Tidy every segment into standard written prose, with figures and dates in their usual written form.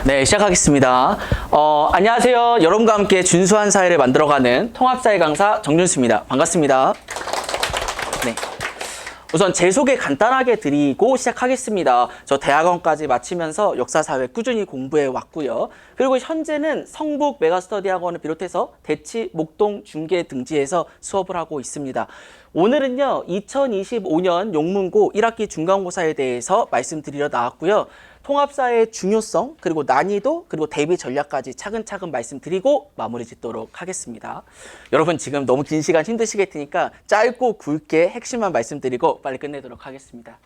네, 시작하겠습니다. 안녕하세요. 여러분과 함께 준수한 사회를 만들어가는 통합사회 강사 정준수입니다. 반갑습니다. 네. 우선 제 소개 간단하게 드리고 시작하겠습니다. 저 대학원까지 마치면서 역사사회 꾸준히 공부해 왔고요. 그리고 현재는 성북 메가스터디 학원을 비롯해서 대치, 목동, 중계 등지에서 수업을 하고 있습니다. 오늘은요, 2025년 용문고 1학기 중간고사에 대해서 말씀드리러 나왔고요. 통합사의 중요성, 그리고 난이도, 그리고 대비 전략까지 차근차근 말씀드리고 마무리 짓도록 하겠습니다. 여러분 지금 너무 긴 시간 힘드시겠 테니까 짧고 굵게 핵심만 말씀드리고 빨리 끝내도록 하겠습니다.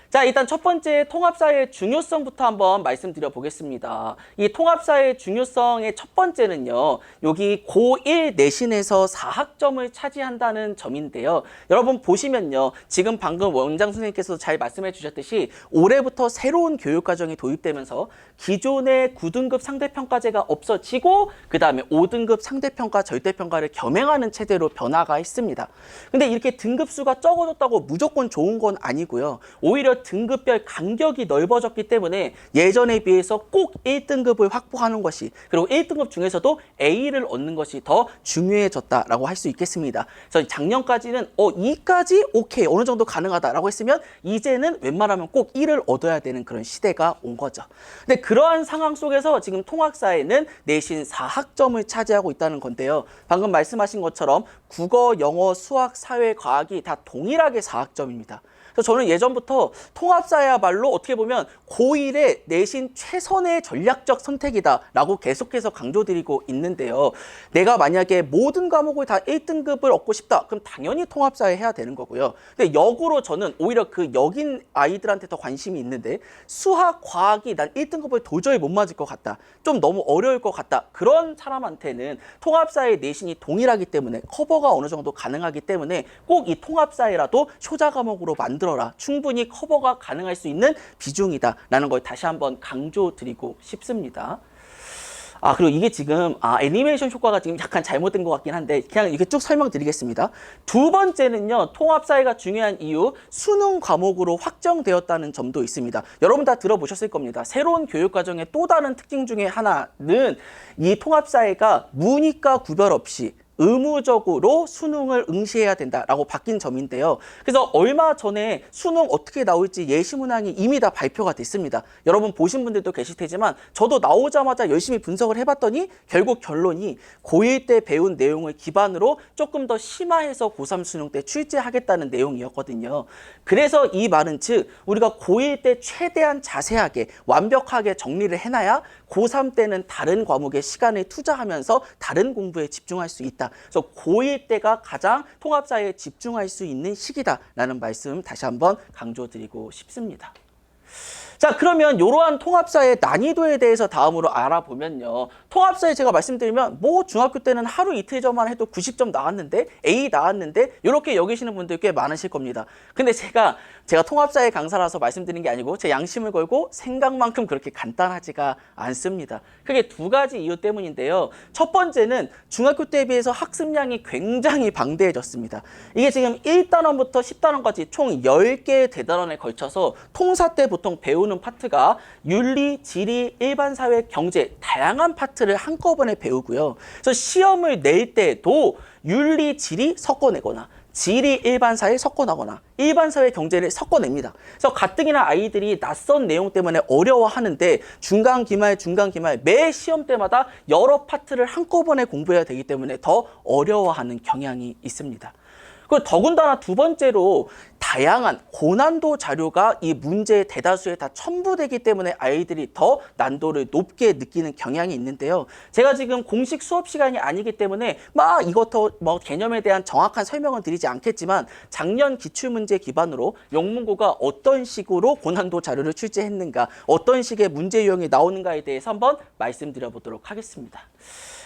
자, 일단 첫 번째 통합사의 중요성부터 한번 말씀드려 보겠습니다. 이 통합사의 중요성의 첫 번째는요, 여기 고1 내신에서 4학점을 차지한다는 점인데요. 여러분 보시면요, 지금 방금 원장 선생님께서 잘 말씀해 주셨듯이 올해부터 새로운 교육과정이 도입되면서 기존의 9등급 상대평가제가 없어지고 그 다음에 5등급 상대평가, 절대평가를 겸행하는 체제로 변화가 있습니다. 근데 이렇게 등급수가 적어졌다고 무조건 좋은 건 아니고요. 오히려 등급별 간격이 넓어졌기 때문에 예전에 비해서 꼭 1등급을 확보하는 것이, 그리고 1등급 중에서도 A를 얻는 것이 더 중요해졌다라고 할 수 있겠습니다. 그래서 작년까지는 2까지 오케이, 어느 정도 가능하다라고 했으면 이제는 웬만하면 꼭 1을 얻어야 되는 그런 시대가 온 거죠. 근데 그러한 상황 속에서 지금 통합사회는 내신 4학점을 차지하고 있다는 건데요. 방금 말씀하신 것처럼 국어, 영어, 수학, 사회, 과학이 다 동일하게 4학점입니다. 그래서 저는 예전부터 통합사야말로 어떻게 보면 고1의 내신 최선의 전략적 선택이다라고 계속해서 강조드리고 있는데요. 내가 만약에 모든 과목을 다 1등급을 얻고 싶다. 그럼 당연히 통합사야 해야 되는 거고요. 근데 역으로 저는 오히려 그 역인 아이들한테 더 관심이 있는데 수학, 과학이 난 1등급을 도저히 못 맞을 것 같다. 좀 너무 어려울 것 같다. 그런 사람한테는 통합사의 내신이 동일하기 때문에 커버가 어느 정도 가능하기 때문에 꼭 이 통합사회라도 효자 과목으로 만들어라. 충분히 커버가 가능할 수 있는 비중이다라는 걸 다시 한번 강조드리고 싶습니다. 그리고 이게 지금 애니메이션 효과가 지금 약간 잘못된 것 같긴 한데 그냥 이렇게 쭉 설명드리겠습니다. 두 번째는요, 통합사회가 중요한 이유, 수능 과목으로 확정되었다는 점도 있습니다. 여러분 다 들어보셨을 겁니다. 새로운 교육과정의 또 다른 특징 중에 하나는 이 통합사회가 문이과 구별 없이 의무적으로 수능을 응시해야 된다라고 바뀐 점인데요. 그래서 얼마 전에 수능 어떻게 나올지 예시문항이 이미 다 발표가 됐습니다. 여러분 보신 분들도 계실 테지만 저도 나오자마자 열심히 분석을 해봤더니 결국 결론이 고1 때 배운 내용을 기반으로 조금 더 심화해서 고3 수능 때 출제하겠다는 내용이었거든요. 그래서 이 말은 즉 우리가 고1 때 최대한 자세하게 완벽하게 정리를 해놔야 고3 때는 다른 과목에 시간을 투자하면서 다른 공부에 집중할 수 있다. 그래서 고1 때가 가장 통합사회에 집중할 수 있는 시기다라는 말씀 다시 한번 강조드리고 싶습니다. 자, 그러면 이러한 통합사의 난이도에 대해서 다음으로 알아보면요. 통합사에 제가 말씀드리면 뭐 중학교 때는 하루 이틀 전만 해도 90점 나왔는데 A 나왔는데 이렇게 여기시는 분들 꽤 많으실 겁니다. 근데 제가 통합사의 강사라서 말씀드리는 게 아니고 제 양심을 걸고 생각만큼 그렇게 간단하지가 않습니다. 그게 두 가지 이유 때문인데요. 첫 번째는 중학교 때에 비해서 학습량이 굉장히 방대해졌습니다. 이게 지금 1단원부터 10단원까지 총 10개의 대단원에 걸쳐서 통사 때 보통 배우는 파트가 윤리, 지리, 일반사회, 경제 다양한 파트를 한꺼번에 배우고요. 그래서 시험을 낼 때도 윤리, 지리 섞어내거나 지리, 일반사회 섞어나거나 일반사회, 경제를 섞어냅니다. 그래서 가뜩이나 아이들이 낯선 내용 때문에 어려워하는데 중간, 기말 매 시험 때마다 여러 파트를 한꺼번에 공부해야 되기 때문에 더 어려워하는 경향이 있습니다. 그리고 더군다나 두 번째로 다양한 고난도 자료가 이 문제의 대다수에 다 첨부되기 때문에 아이들이 더 난도를 높게 느끼는 경향이 있는데요. 제가 지금 공식 수업 시간이 아니기 때문에 이것도 개념에 대한 정확한 설명은 드리지 않겠지만 작년 기출문제 기반으로 영문고가 어떤 식으로 고난도 자료를 출제했는가, 어떤 식의 문제 유형이 나오는가에 대해서 한번 말씀드려 보도록 하겠습니다.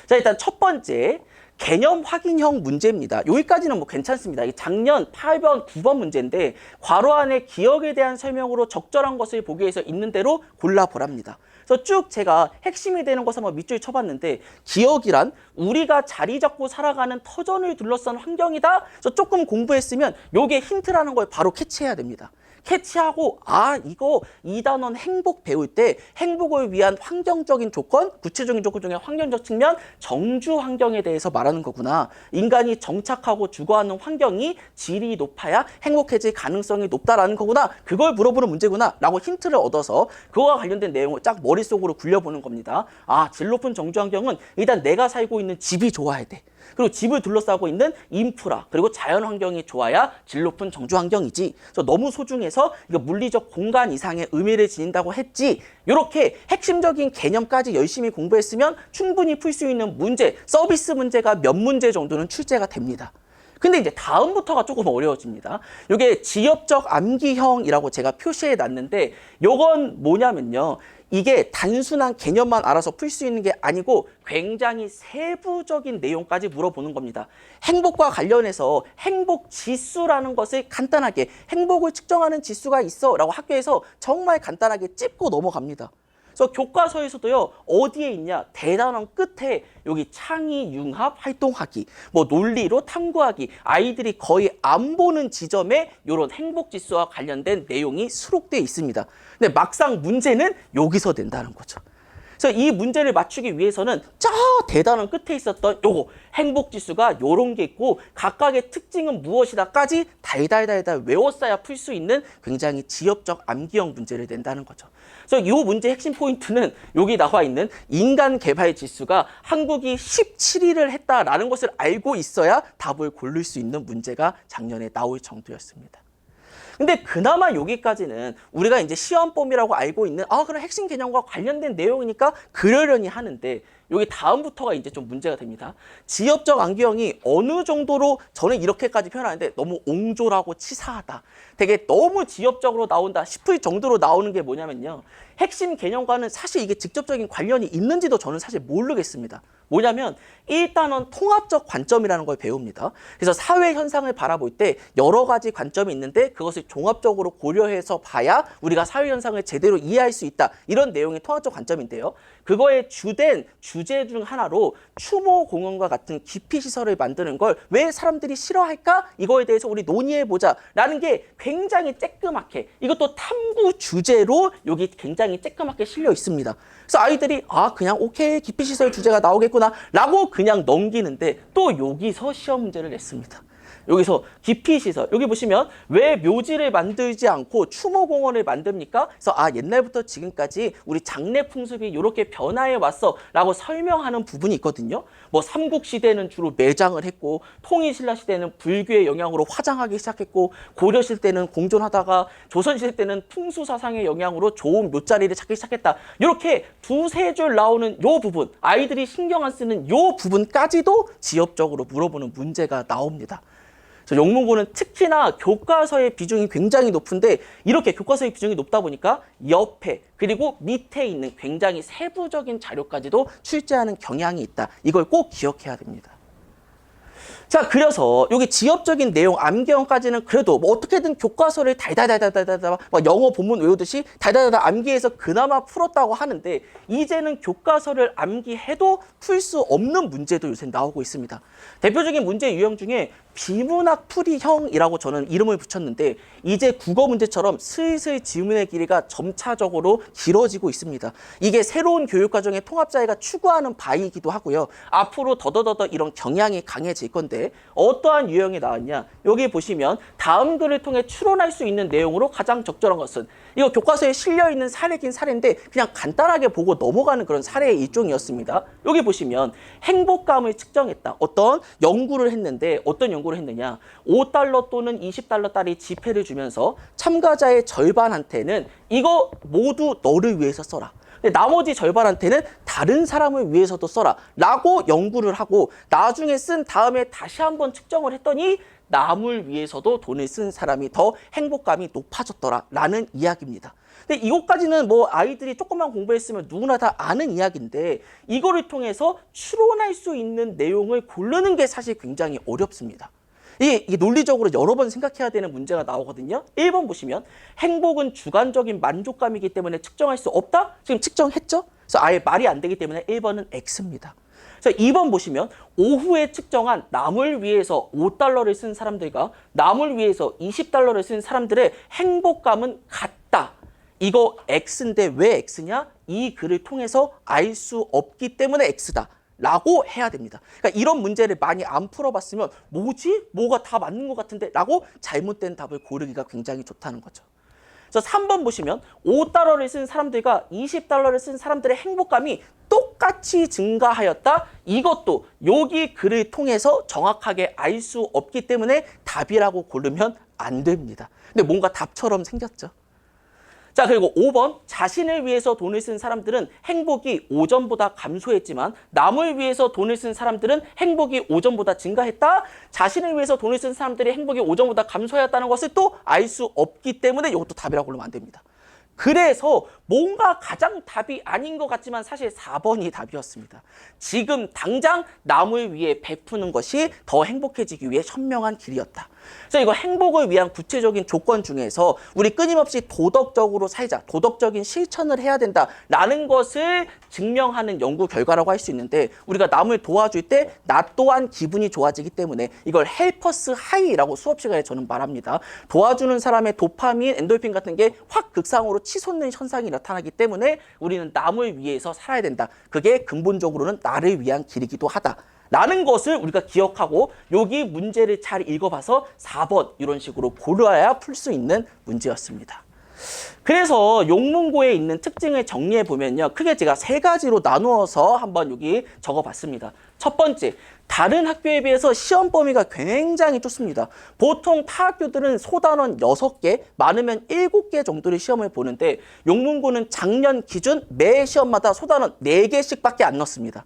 자, 일단 첫 번째. 개념 확인형 문제입니다. 여기까지는 괜찮습니다. 작년 8번, 9번 문제인데 괄호 안에 기억에 대한 설명으로 적절한 것을 보기 위해서 있는 대로 골라보랍니다. 그래서 쭉 제가 핵심이 되는 것을 한번 밑줄 쳐봤는데 기억이란 우리가 자리 잡고 살아가는 터전을 둘러싼 환경이다. 그래서 조금 공부했으면 이게 힌트라는 걸 바로 캐치해야 됩니다. 캐치하고 이거 2단원 행복 배울 때 행복을 위한 환경적인 조건, 구체적인 조건 중에 환경적 측면, 정주 환경에 대해서 말하는 거구나. 인간이 정착하고 주거하는 환경이 질이 높아야 행복해질 가능성이 높다라는 거구나. 그걸 물어보는 문제구나 라고 힌트를 얻어서 그거와 관련된 내용을 쫙 머릿속으로 굴려보는 겁니다. 질 높은 정주 환경은 일단 내가 살고 있는 집이 좋아야 돼. 그리고 집을 둘러싸고 있는 인프라, 그리고 자연 환경이 좋아야 질 높은 정주 환경이지. 그래서 너무 소중해서 이거 물리적 공간 이상의 의미를 지닌다고 했지. 이렇게 핵심적인 개념까지 열심히 공부했으면 충분히 풀 수 있는 문제, 서비스 문제가 몇 문제 정도는 출제가 됩니다. 근데 이제 다음부터가 조금 어려워집니다. 이게 지엽적 암기형이라고 제가 표시해 놨는데 요건 뭐냐면요. 이게 단순한 개념만 알아서 풀 수 있는 게 아니고 굉장히 세부적인 내용까지 물어보는 겁니다. 행복과 관련해서 행복 지수라는 것을 간단하게 행복을 측정하는 지수가 있어 라고 학교에서 정말 간단하게 찝고 넘어갑니다. 그래서 교과서에서도요, 어디에 있냐? 대단원 끝에 여기 창의, 융합, 활동하기, 뭐 논리로 탐구하기, 아이들이 거의 안 보는 지점에 이런 행복지수와 관련된 내용이 수록되어 있습니다. 근데 막상 문제는 여기서 낸다는 거죠. 그래서 이 문제를 맞추기 위해서는 저 대단원 끝에 있었던 요거 행복지수가 요런 게 있고 각각의 특징은 무엇이다까지 달달달달 외웠어야 풀 수 있는 굉장히 지엽적 암기형 문제를 낸다는 거죠. 그래서 이 문제 핵심 포인트는 여기 나와 있는 인간 개발 지수가 한국이 17위를 했다라는 것을 알고 있어야 답을 고를 수 있는 문제가 작년에 나올 정도였습니다. 근데 그나마 여기까지는 우리가 이제 시험범위라고 알고 있는 그런 핵심 개념과 관련된 내용이니까 그러려니 하는데 여기 다음부터가 이제 좀 문제가 됩니다. 지엽적 암기형이 어느 정도로 저는 이렇게까지 표현하는데 너무 옹졸하고 치사하다. 되게 너무 지엽적으로 나온다 싶을 정도로 나오는 게 뭐냐면요. 핵심 개념과는 사실 이게 직접적인 관련이 있는지도 저는 사실 모르겠습니다. 뭐냐면 1단원 통합적 관점이라는 걸 배웁니다. 그래서 사회 현상을 바라볼 때 여러 가지 관점이 있는데 그것을 종합적으로 고려해서 봐야 우리가 사회 현상을 제대로 이해할 수 있다. 이런 내용의 통합적 관점인데요. 그거의 주된 주제 중 하나로 추모공원과 같은 기피시설을 만드는 걸 왜 사람들이 싫어할까? 이거에 대해서 우리 논의해보자 라는 게 굉장히 쬐끄맣게 이것도 탐구 주제로 여기 굉장히 쬐끄맣게 실려 있습니다. 그래서 아이들이 그냥 오케이 기피시설 주제가 나오겠구나 라고 그냥 넘기는데 또 여기서 시험 문제를 냈습니다. 여기서 기피시설, 여기 보시면 왜 묘지를 만들지 않고 추모공원을 만듭니까? 그래서 옛날부터 지금까지 우리 장례 풍습이 이렇게 변화해 왔어 라고 설명하는 부분이 있거든요. 뭐 삼국시대는 주로 매장을 했고 통일신라 시대는 불교의 영향으로 화장하기 시작했고 고려시대 때는 공존하다가 조선시대 때는 풍수사상의 영향으로 좋은 묘자리를 찾기 시작했다. 이렇게 두세 줄 나오는 요 부분, 아이들이 신경 안 쓰는 요 부분까지도 지엽적으로 물어보는 문제가 나옵니다. 영문고는 특히나 교과서의 비중이 굉장히 높은데 이렇게 교과서의 비중이 높다 보니까 옆에 그리고 밑에 있는 굉장히 세부적인 자료까지도 출제하는 경향이 있다. 이걸 꼭 기억해야 됩니다. 자, 그래서 여기 지엽적인 내용, 암기형까지는 그래도 뭐 어떻게든 교과서를 달달달달달달 막 영어 본문 외우듯이 달달달달 암기해서 그나마 풀었다고 하는데 이제는 교과서를 암기해도 풀 수 없는 문제도 요새 나오고 있습니다. 대표적인 문제 유형 중에 비문학 풀이형이라고 저는 이름을 붙였는데 이제 국어 문제처럼 슬슬 지문의 길이가 점차적으로 길어지고 있습니다. 이게 새로운 교육과정의 통합자회가 추구하는 바이기도 하고요. 앞으로 더더더더 이런 경향이 강해질 건데 어떠한 유형이 나왔냐. 여기 보시면 다음 글을 통해 추론할 수 있는 내용으로 가장 적절한 것은 이거 교과서에 실려있는 사례긴 사례인데 그냥 간단하게 보고 넘어가는 그런 사례의 일종이었습니다. 여기 보시면 행복감을 측정했다. 어떤 연구를 했는데 어떤 연구를 했느냐. $5 또는 $20짜리 지폐를 주면서 참가자의 절반한테는 이거 모두 너를 위해서 써라. 근데 나머지 절반한테는 다른 사람을 위해서도 써라 라고 연구를 하고 나중에 쓴 다음에 다시 한번 측정을 했더니 남을 위해서도 돈을 쓴 사람이 더 행복감이 높아졌더라 라는 이야기입니다. 근데 이것까지는 뭐 아이들이 조금만 공부했으면 누구나 다 아는 이야기인데 이거를 통해서 추론할 수 있는 내용을 고르는 게 사실 굉장히 어렵습니다. 이게 논리적으로 여러 번 생각해야 되는 문제가 나오거든요. 1번 보시면 행복은 주관적인 만족감이기 때문에 측정할 수 없다? 지금 측정했죠? 그래서 아예 말이 안 되기 때문에 1번은 X입니다. 자, 2번 보시면 오후에 측정한 남을 위해서 5달러를 쓴 사람들과 남을 위해서 20달러를 쓴 사람들의 행복감은 같다. 이거 X인데 왜 X냐? 이 글을 통해서 알 수 없기 때문에 X다. 라고 해야 됩니다. 그러니까 이런 문제를 많이 안 풀어봤으면 뭐지? 뭐가 다 맞는 것 같은데? 라고 잘못된 답을 고르기가 굉장히 좋다는 거죠. 그래서 3번 보시면 5달러를 쓴 사람들과 20달러를 쓴 사람들의 행복감이 똑같이 증가하였다. 이것도 여기 글을 통해서 정확하게 알 수 없기 때문에 답이라고 고르면 안 됩니다. 근데 뭔가 답처럼 생겼죠. 자, 그리고 5번 자신을 위해서 돈을 쓴 사람들은 행복이 오전보다 감소했지만 남을 위해서 돈을 쓴 사람들은 행복이 오전보다 증가했다. 자신을 위해서 돈을 쓴 사람들이 행복이 오전보다 감소했다는 것을 또 알 수 없기 때문에 이것도 답이라고 고르면 안 됩니다. 그래서 뭔가 가장 답이 아닌 것 같지만 사실 4번이 답이었습니다. 지금 당장 남을 위해 베푸는 것이 더 행복해지기 위해 현명한 길이었다. 그래서 이거 행복을 위한 구체적인 조건 중에서 우리 끊임없이 도덕적으로 살자, 도덕적인 실천을 해야 된다라는 것을 증명하는 연구 결과라고 할 수 있는데 우리가 남을 도와줄 때 나 또한 기분이 좋아지기 때문에 이걸 헬퍼스 하이라고 수업 시간에 저는 말합니다. 도와주는 사람의 도파민, 엔돌핀 같은 게 확 극상으로 치솟는 현상이 나타나기 때문에 우리는 남을 위해서 살아야 된다. 그게 근본적으로는 나를 위한 길이기도 하다. 라는 것을 우리가 기억하고 여기 문제를 잘 읽어봐서 4번 이런 식으로 고르어야 풀 수 있는 문제였습니다. 그래서 용문고에 있는 특징을 정리해 보면요. 크게 제가 3가지로 나누어서 한번 여기 적어봤습니다. 첫 번째, 다른 학교에 비해서 시험 범위가 굉장히 좁습니다. 보통 타 학교들은 소단원 6개, 많으면 7개 정도의 시험을 보는데 용문고는 작년 기준 매 시험마다 소단원 4개씩밖에 안 넣습니다.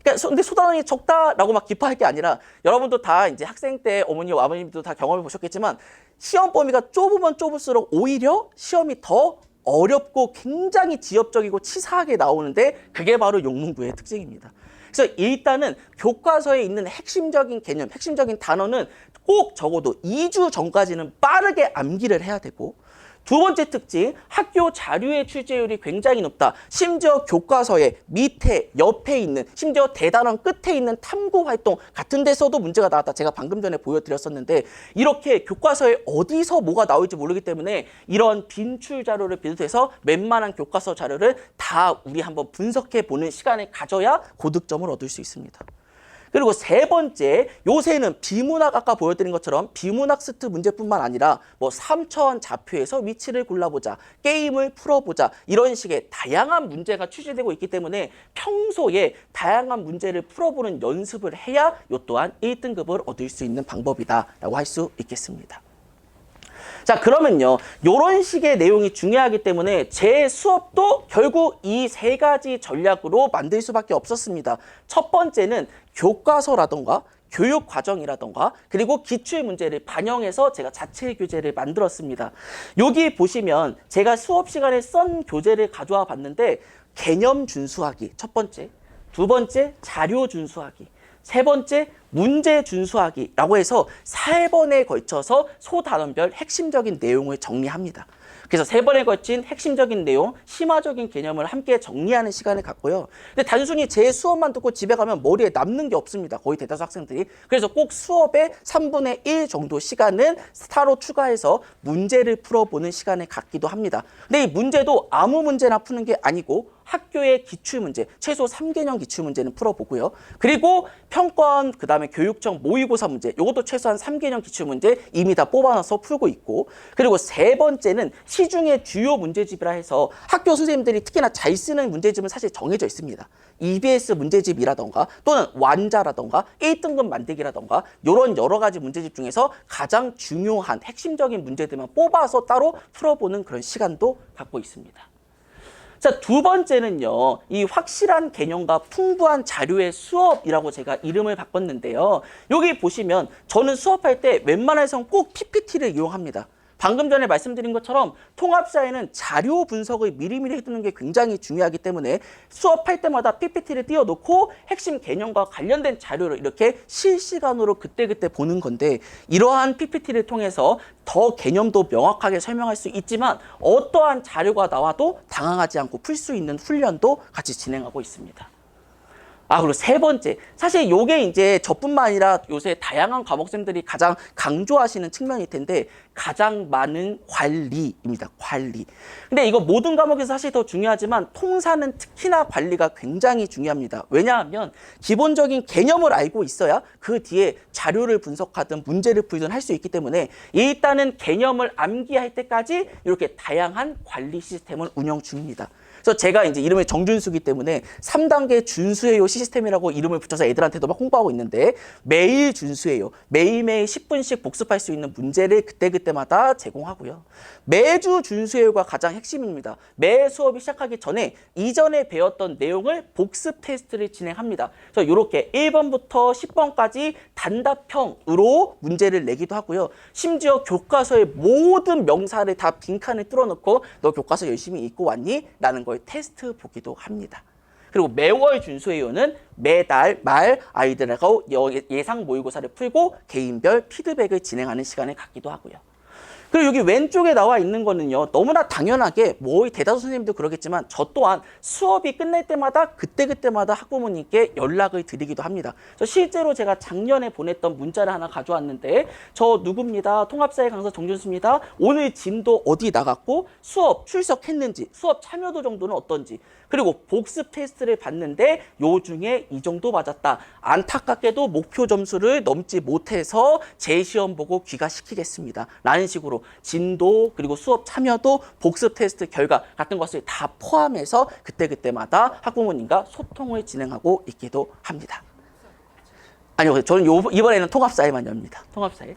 근데 소단원이 적다라고 막 기뻐할 게 아니라 여러분도 다 이제 학생 때 어머니와 아버님도 다 경험해 보셨겠지만 시험 범위가 좁으면 좁을수록 오히려 시험이 더 어렵고 굉장히 지엽적이고 치사하게 나오는데 그게 바로 용문고의 특징입니다. 그래서 일단은 교과서에 있는 핵심적인 개념, 핵심적인 단어는 꼭 적어도 2주 전까지는 빠르게 암기를 해야 되고 두 번째 특징, 학교 자료의 출제율이 굉장히 높다. 심지어 교과서의 밑에, 옆에 있는, 심지어 대단원 끝에 있는 탐구 활동 같은 데서도 문제가 나왔다. 제가 방금 전에 보여드렸었는데 이렇게 교과서에 어디서 뭐가 나올지 모르기 때문에 이런 빈출 자료를 비롯해서 웬만한 교과서 자료를 다 우리 한번 분석해 보는 시간을 가져야 고득점을 얻을 수 있습니다. 그리고 3번째, 요새는 비문학 아까 보여드린 것처럼 비문학 스트 문제뿐만 아니라 뭐 3차원 좌표에서 위치를 골라보자, 게임을 풀어보자 이런 식의 다양한 문제가 출제되고 있기 때문에 평소에 다양한 문제를 풀어보는 연습을 해야 이 또한 1등급을 얻을 수 있는 방법이다라고 할 수 있겠습니다. 자, 그러면요. 이런 식의 내용이 중요하기 때문에 제 수업도 결국 이 3가지 전략으로 만들 수밖에 없었습니다. 첫 번째는 교과서라던가 교육과정이라던가 그리고 기출문제를 반영해서 제가 자체 교재를 만들었습니다. 여기 보시면 제가 수업 시간에 쓴 교재를 가져와 봤는데 개념 준수하기 첫 번째, 두 번째 자료 준수하기, 세 번째 문제 준수하기라고 해서 3번에 걸쳐서 소단원별 핵심적인 내용을 정리합니다. 그래서 3번에 걸친 핵심적인 내용, 심화적인 개념을 함께 정리하는 시간을 갖고요. 근데 단순히 제 수업만 듣고 집에 가면 머리에 남는 게 없습니다. 거의 대다수 학생들이. 그래서 꼭 수업의 3분의 1 정도 시간은 따로 추가해서 문제를 풀어보는 시간을 갖기도 합니다. 근데 이 문제도 아무 문제나 푸는 게 아니고 학교의 기출문제, 최소 3개년 기출문제는 풀어보고요. 그리고 평가원, 그 다음에 교육청 모의고사 문제, 이것도 최소한 3개년 기출문제 이미 다 뽑아놔서 풀고 있고 그리고 3번째는 시중의 주요 문제집이라 해서 학교 선생님들이 특히나 잘 쓰는 문제집은 사실 정해져 있습니다. EBS 문제집이라던가 또는 완자라던가 1등급 만들기라던가 이런 여러 가지 문제집 중에서 가장 중요한 핵심적인 문제들만 뽑아서 따로 풀어보는 그런 시간도 갖고 있습니다. 자, 두 번째는요, 이 확실한 개념과 풍부한 자료의 수업이라고 제가 이름을 바꿨는데요. 여기 보시면 저는 수업할 때 웬만해선 꼭 PPT를 이용합니다. 방금 전에 말씀드린 것처럼 통합사회는 자료 분석을 미리미리 해두는 게 굉장히 중요하기 때문에 수업할 때마다 PPT를 띄워놓고 핵심 개념과 관련된 자료를 이렇게 실시간으로 그때그때 보는 건데 이러한 PPT를 통해서 더 개념도 명확하게 설명할 수 있지만 어떠한 자료가 나와도 당황하지 않고 풀 수 있는 훈련도 같이 진행하고 있습니다. 그리고 세 번째. 사실 요게 이제 저뿐만 아니라 요새 다양한 과목생들이 가장 강조하시는 측면일 텐데 가장 많은 관리입니다. 관리. 근데 이거 모든 과목에서 사실 더 중요하지만 통사는 특히나 관리가 굉장히 중요합니다. 왜냐하면 기본적인 개념을 알고 있어야 그 뒤에 자료를 분석하든 문제를 풀든 할 수 있기 때문에 일단은 개념을 암기할 때까지 이렇게 다양한 관리 시스템을 운영 중입니다. 그래서 제가 이제 이름이 정준수기 때문에 3단계 준수해요 시스템이라고 이름을 붙여서 애들한테도 막 홍보하고 있는데 매일 준수해요. 매일매일 10분씩 복습할 수 있는 문제를 그때그때마다 제공하고요. 매주 준수해요가 가장 핵심입니다. 매 수업이 시작하기 전에 이전에 배웠던 내용을 복습 테스트를 진행합니다. 그래서 이렇게 1번부터 10번까지 단답형으로 문제를 내기도 하고요. 심지어 교과서의 모든 명사를 다 빈칸을 뚫어놓고 너 교과서 열심히 읽고 왔니? 라는 걸 테스트 보기도 합니다. 그리고 매월 준수해요는 매달 말 아이들하고 예상 모의고사를 풀고 개인별 피드백을 진행하는 시간을 갖기도 하고요. 그리고 여기 왼쪽에 나와 있는 거는요. 너무나 당연하게 뭐 대다수 선생님도 그러겠지만 저 또한 수업이 끝날 때마다 그때그때마다 학부모님께 연락을 드리기도 합니다. 실제로 제가 작년에 보냈던 문자를 하나 가져왔는데 저 누구입니다. 통합사회 강사 정준수입니다. 오늘 진도 어디 나갔고 수업 출석했는지 수업 참여도 정도는 어떤지 그리고 복습 테스트를 봤는데 요 중에 이 정도 맞았다. 안타깝게도 목표 점수를 넘지 못해서 재시험 보고 귀가시키겠습니다. 라는 식으로 진도 그리고 수업 참여도 복습 테스트 결과 같은 것을 다 포함해서 그때그때마다 학부모님과 소통을 진행하고 있기도 합니다. 아니요, 저는 이번에는 통합사회만 엽니다. 통합사회.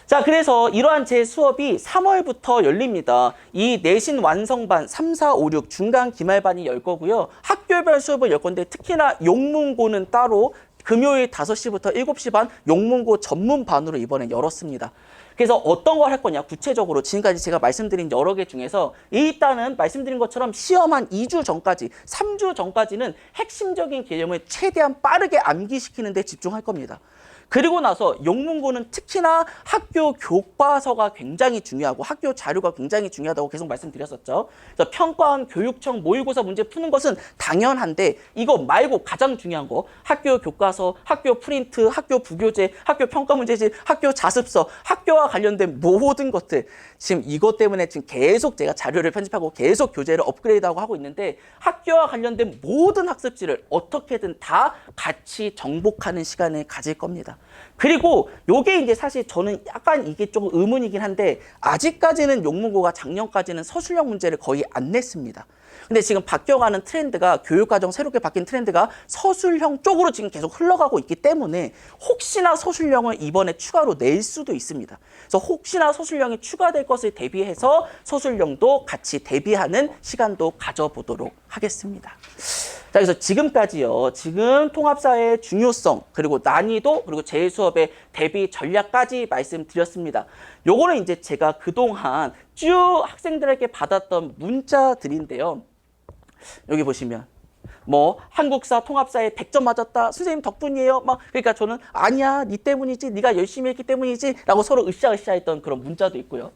자, 그래서 이러한 제 수업이 3월부터 열립니다. 이 내신 완성반 3, 4, 5, 6 중간 기말반이 열 거고요. 학교별 수업을 열 건데 특히나 용문고는 따로 금요일 5시부터 7시 반 용문고 전문반으로 이번에 열었습니다. 그래서 어떤 걸 할 거냐 구체적으로 지금까지 제가 말씀드린 여러 개 중에서 일단은 말씀드린 것처럼 시험 한 2주 전까지 3주 전까지는 핵심적인 개념을 최대한 빠르게 암기시키는 데 집중할 겁니다. 그리고 나서 용문고는 특히나 학교 교과서가 굉장히 중요하고 학교 자료가 굉장히 중요하다고 계속 말씀드렸었죠. 그래서 평가원 교육청 모의고사 문제 푸는 것은 당연한데 이거 말고 가장 중요한 거 학교 교과서, 학교 프린트, 학교 부교재, 학교 평가 문제집, 학교 자습서, 학교와 관련된 모든 것들 지금 이것 때문에 지금 계속 제가 자료를 편집하고 계속 교재를 업그레이드하고 하고 있는데 학교와 관련된 모든 학습지를 어떻게든 다 같이 정복하는 시간을 가질 겁니다. 그리고 요게 이제 사실 저는 약간 이게 조금 의문이긴 한데 아직까지는 용문고가 작년까지는 서술형 문제를 거의 안 냈습니다. 근데 지금 바뀌어가는 트렌드가 교육과정 새롭게 바뀐 트렌드가 서술형 쪽으로 지금 계속 흘러가고 있기 때문에 혹시나 서술형을 이번에 추가로 낼 수도 있습니다. 그래서 혹시나 서술형이 추가될 것을 대비해서 서술형도 같이 대비하는 시간도 가져보도록 하겠습니다. 자, 그래서 지금까지요. 지금 통합사회의 중요성, 그리고 난이도, 그리고 제 수업의 대비 전략까지 말씀드렸습니다. 요거는 이제 제가 그동안 쭉 학생들에게 받았던 문자들인데요. 여기 보시면 뭐 한국사 통합사에 100점 맞았다. 선생님 덕분이에요. 막 그러니까 저는 아니야. 네 때문이지. 네가 열심히 했기 때문이지. 라고 서로 으쌰으쌰 했던 그런 문자도 있고요.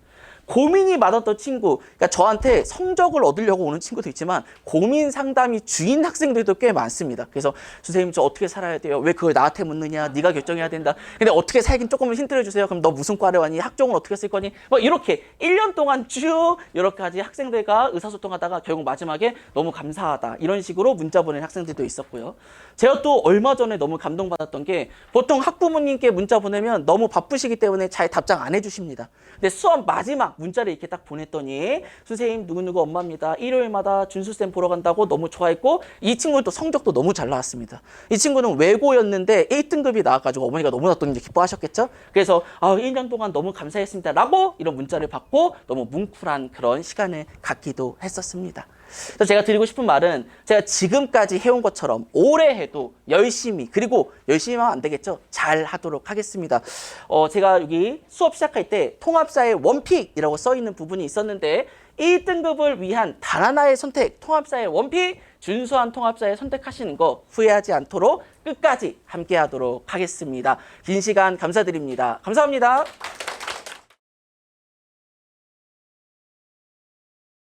고민이 많았던 친구, 그러니까 저한테 성적을 얻으려고 오는 친구도 있지만 고민 상담이 주인 학생들도 꽤 많습니다. 그래서 선생님 저 어떻게 살아야 돼요? 왜 그걸 나한테 묻느냐? 네가 결정해야 된다. 근데 어떻게 살긴 조금 힌트 주세요. 그럼 너 무슨 과를 왔니? 학종은 어떻게 쓸 거니? 뭐 이렇게 1년 동안 쭉 이렇게 하지 학생들과 의사소통하다가 결국 마지막에 너무 감사하다. 이런 식으로 문자 보낸 학생들도 있었고요. 제가 또 얼마 전에 너무 감동받았던 게 보통 학부모님께 문자 보내면 너무 바쁘시기 때문에 잘 답장 안 해주십니다. 근데 수업 마지막 문자를 이렇게 딱 보냈더니 선생님 누구누구 엄마입니다. 일요일마다 준수쌤 보러 간다고 너무 좋아했고 이 친구는 또 성적도 너무 잘 나왔습니다. 이 친구는 외고였는데 1등급이 나와가지고 어머니가 너무나 또 이제 기뻐하셨겠죠? 그래서 1년 동안 너무 감사했습니다. 라고 이런 문자를 받고 너무 뭉클한 그런 시간을 갖기도 했었습니다. 그래서 제가 드리고 싶은 말은 제가 지금까지 해온 것처럼 오래 해도 열심히 그리고 열심히 하면 안 되겠죠? 잘 하도록 하겠습니다. 제가 여기 수업 시작할 때 통합사의 원픽이라고 써있는 부분이 있었는데 1등급을 위한 단 하나의 선택, 통합사의 원픽, 준수한 통합사에 선택하시는 거 후회하지 않도록 끝까지 함께 하도록 하겠습니다. 긴 시간 감사드립니다. 감사합니다.